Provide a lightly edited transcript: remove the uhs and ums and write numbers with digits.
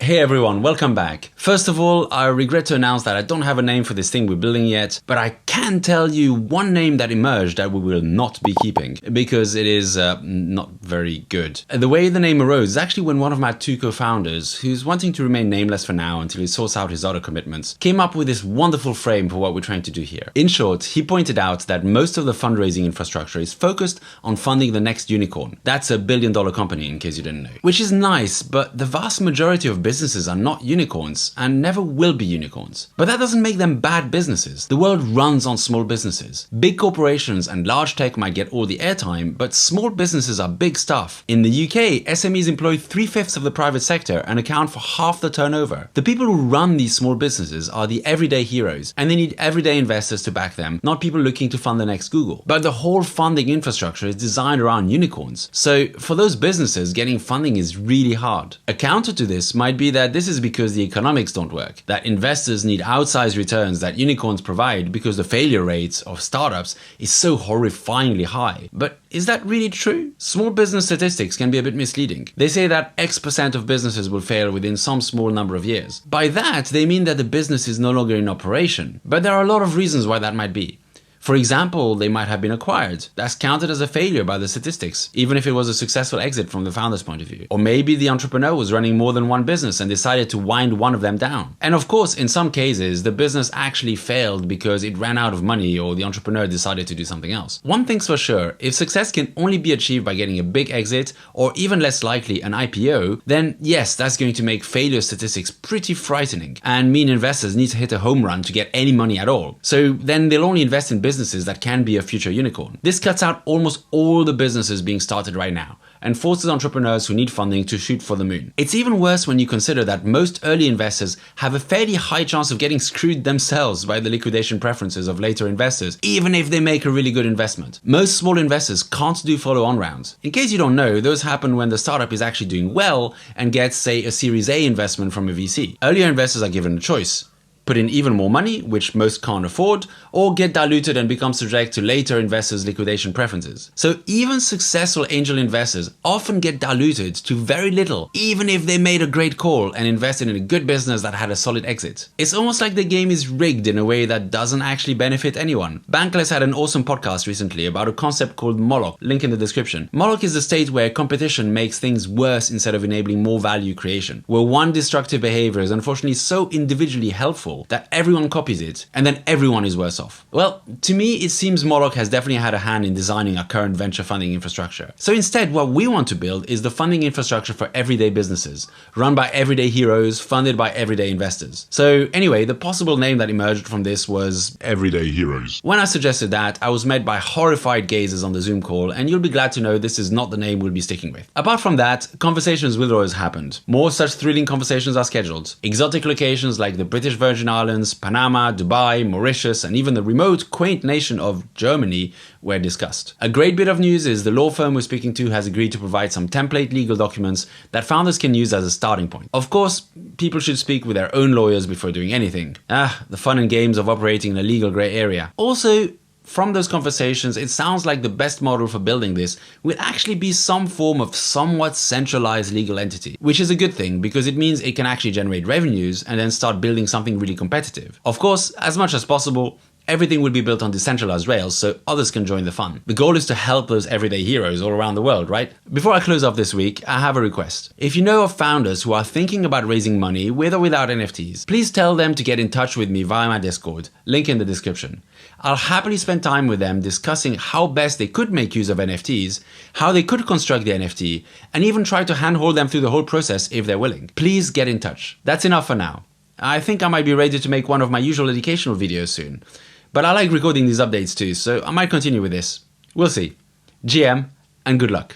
Hey everyone, welcome back. First of all, I regret to announce that I don't have a name for this thing we're building yet, but I can tell you one name that emerged that we will not be keeping, because it is not very good. The way the name arose is actually when one of my two co-founders, who's wanting to remain nameless for now until he sorts out his other commitments, came up with this wonderful frame for what we're trying to do here. In short, he pointed out that most of the fundraising infrastructure is focused on funding the next unicorn. That's $1 billion company, in case you didn't know. Which is nice, but the vast majority of businesses are not unicorns and never will be unicorns. But that doesn't make them bad businesses. The world runs on small businesses. Big corporations and large tech might get all the airtime, but small businesses are big stuff. In the UK, SMEs employ 3/5 of the private sector and account for half the turnover. The people who run these small businesses are the everyday heroes, and they need everyday investors to back them, not people looking to fund the next Google. But the whole funding infrastructure is designed around unicorns. So for those businesses, getting funding is really hard. A counter to this might be that this is because the economics don't work, that investors need outsized returns that unicorns provide because the failure rates of startups is so horrifyingly high. But is that really true? Small business statistics can be a bit misleading. They say that X% of businesses will fail within some small number of years. By that, they mean that the business is no longer in operation. But there are a lot of reasons why that might be. For example, they might have been acquired. That's counted as a failure by the statistics, even if it was a successful exit from the founder's point of view. Or maybe the entrepreneur was running more than one business and decided to wind one of them down. And of course, in some cases, the business actually failed because it ran out of money or the entrepreneur decided to do something else. One thing's for sure, if success can only be achieved by getting a big exit, or even less likely an IPO, then yes, that's going to make failure statistics pretty frightening and mean investors need to hit a home run to get any money at all. So then they'll only invest in businesses that can be a future unicorn. This cuts out almost all the businesses being started right now and forces entrepreneurs who need funding to shoot for the moon. It's even worse when you consider that most early investors have a fairly high chance of getting screwed themselves by the liquidation preferences of later investors, even if they make a really good investment. Most small investors can't do follow-on rounds. In case you don't know, those happen when the startup is actually doing well and gets, say, a Series A investment from a VC. Earlier investors are given a choice: put in even more money, which most can't afford, or get diluted and become subject to later investors' liquidation preferences. So even successful angel investors often get diluted to very little, even if they made a great call and invested in a good business that had a solid exit. It's almost like the game is rigged in a way that doesn't actually benefit anyone. Bankless had an awesome podcast recently about a concept called Moloch, link in the description. Moloch is the state where competition makes things worse instead of enabling more value creation, where one destructive behavior is unfortunately so individually helpful that everyone copies it, and then everyone is worse off. Well, to me, it seems Moloch has definitely had a hand in designing our current venture funding infrastructure. So instead, what we want to build is the funding infrastructure for everyday businesses, run by everyday heroes, funded by everyday investors. So anyway, the possible name that emerged from this was Everyday Heroes. When I suggested that, I was met by horrified gazes on the Zoom call, and you'll be glad to know this is not the name we'll be sticking with. Apart from that, conversations will always happen. More such thrilling conversations are scheduled. Exotic locations like the British Virgin Islands, Panama, Dubai, Mauritius, and even the remote, quaint nation of Germany were discussed. A great bit of news is the law firm we're speaking to has agreed to provide some template legal documents that founders can use as a starting point. Of course, people should speak with their own lawyers before doing anything. The fun and games of operating in a legal grey area. Also, from those conversations, it sounds like the best model for building this will actually be some form of somewhat centralized legal entity, which is a good thing because it means it can actually generate revenues and then start building something really competitive. Of course, as much as possible, everything will be built on decentralized rails so others can join the fun. The goal is to help those everyday heroes all around the world, right? Before I close off this week, I have a request. If you know of founders who are thinking about raising money with or without NFTs, please tell them to get in touch with me via my Discord, link in the description. I'll happily spend time with them discussing how best they could make use of NFTs, how they could construct the NFT, and even try to handhold them through the whole process if they're willing. Please get in touch. That's enough for now. I think I might be ready to make one of my usual educational videos soon. But I like recording these updates too, so I might continue with this. We'll see. GM, and good luck.